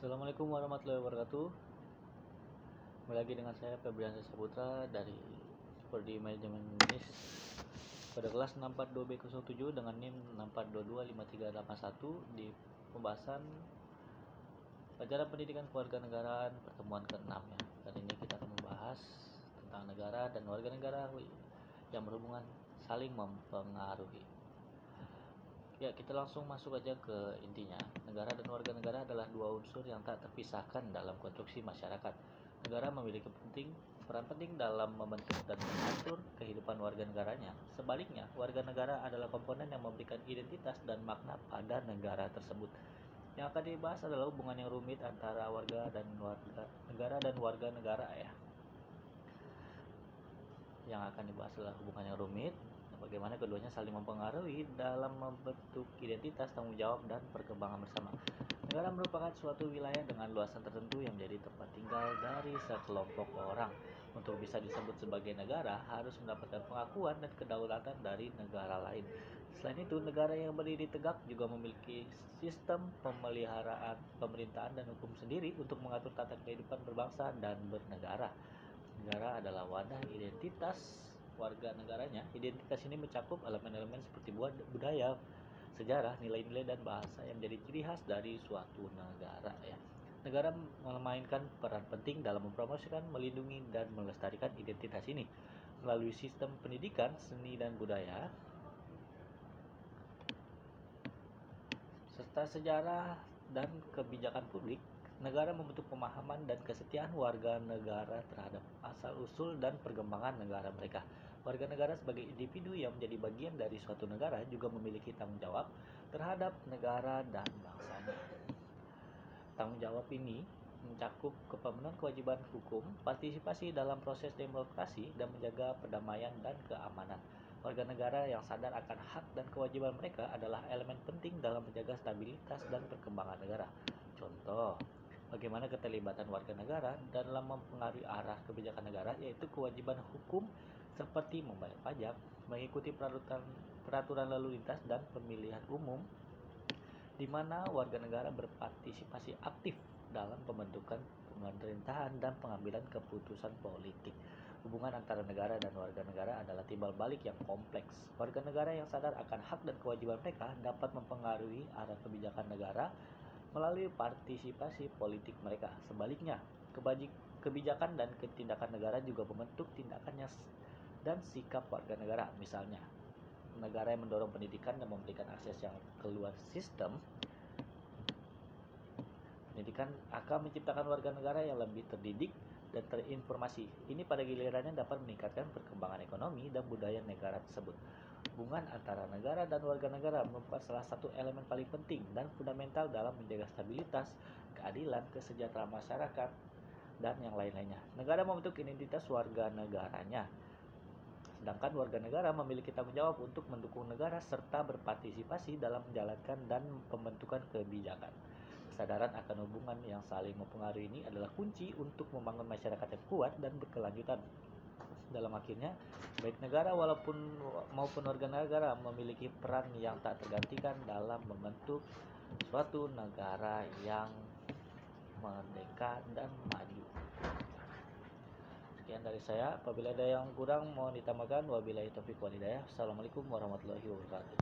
Assalamualaikum warahmatullahi wabarakatuh. Kembali lagi dengan saya Febriansyah Saputra dari Prodi Manajemen Bisnis pada kelas 642B07 dengan NIM 642253881 di pembahasan pelajaran pendidikan kewarganegaraan pertemuan ke-6 ya. Kali ini kita akan membahas tentang negara dan warga negara yang berhubungan saling mempengaruhi. Ya, kita langsung masuk aja ke intinya. Negara dan warga negara adalah dua unsur yang tak terpisahkan dalam konstruksi masyarakat. Negara memiliki peran penting dalam membentuk dan mengatur kehidupan warga negaranya. Sebaliknya, warga negara adalah komponen yang memberikan identitas dan makna pada negara tersebut. Yang akan dibahas adalah hubungan yang rumit antara warga negara dan warga negara ya. Yang akan dibahas adalah hubungan yang rumit, bagaimana keduanya saling mempengaruhi dalam membentuk identitas, tanggung jawab, dan perkembangan bersama. Negara merupakan suatu wilayah dengan luasan tertentu yang menjadi tempat tinggal dari sekelompok orang. Untuk bisa disebut sebagai negara, harus mendapatkan pengakuan dan kedaulatan dari negara lain. Selain itu, negara yang berdiri tegak juga memiliki sistem pemeliharaan, pemerintahan, dan hukum sendiri untuk mengatur tata kehidupan berbangsa dan bernegara. Negara adalah wadah identitas warga negaranya. Identitas ini mencakup elemen-elemen seperti budaya, sejarah, nilai-nilai, dan bahasa yang menjadi ciri khas dari suatu negara ya. Negara memainkan peran penting dalam mempromosikan, melindungi, dan melestarikan identitas ini melalui sistem pendidikan, seni, dan budaya, serta sejarah dan kebijakan publik. Negara membentuk pemahaman dan kesetiaan warga negara terhadap asal-usul dan perkembangan negara mereka. Warga negara sebagai individu yang menjadi bagian dari suatu negara juga memiliki tanggung jawab terhadap negara dan bangsanya. Tanggung jawab ini mencakup pemenuhan kewajiban hukum, partisipasi dalam proses demokrasi, dan menjaga perdamaian dan keamanan. Warga negara yang sadar akan hak dan kewajiban mereka adalah elemen penting dalam menjaga stabilitas dan perkembangan negara. Contoh, bagaimana keterlibatan warga negara dalam mempengaruhi arah kebijakan negara, yaitu kewajiban hukum seperti membayar pajak, mengikuti peraturan lalu lintas, dan pemilihan umum, di mana warga negara berpartisipasi aktif dalam pembentukan pemerintahan dan pengambilan keputusan politik. Hubungan antara negara dan warga negara adalah timbal balik yang kompleks. Warga negara yang sadar akan hak dan kewajiban mereka dapat mempengaruhi arah kebijakan negara melalui partisipasi politik mereka. Sebaliknya, kebijakan dan tindakan negara juga membentuk tindakannya dan sikap warga negara. Misalnya, negara yang mendorong pendidikan dan memberikan akses yang keluar sistem pendidikan akan menciptakan warga negara yang lebih terdidik dan terinformasi. Ini pada gilirannya dapat meningkatkan perkembangan ekonomi dan budaya negara tersebut. Hubungan antara negara dan warga negara merupakan salah satu elemen paling penting dan fundamental dalam menjaga stabilitas, keadilan, kesejahteraan masyarakat, dan yang lain-lainnya. Negara membentuk identitas warga negaranya, sedangkan warga negara memiliki tanggung jawab untuk mendukung negara serta berpartisipasi dalam menjalankan dan pembentukan kebijakan. Kesadaran akan hubungan yang saling mempengaruhi ini adalah kunci untuk membangun masyarakat yang kuat dan berkelanjutan. Dalam akhirnya, baik negara maupun warga negara memiliki peran yang tak tergantikan dalam membentuk suatu negara yang merdeka dan maju. Sekian dari saya. Apabila ada yang kurang mohon ditambahkan. Wabillahi taufiq wal hidayah. Assalamualaikum warahmatullahi wabarakatuh.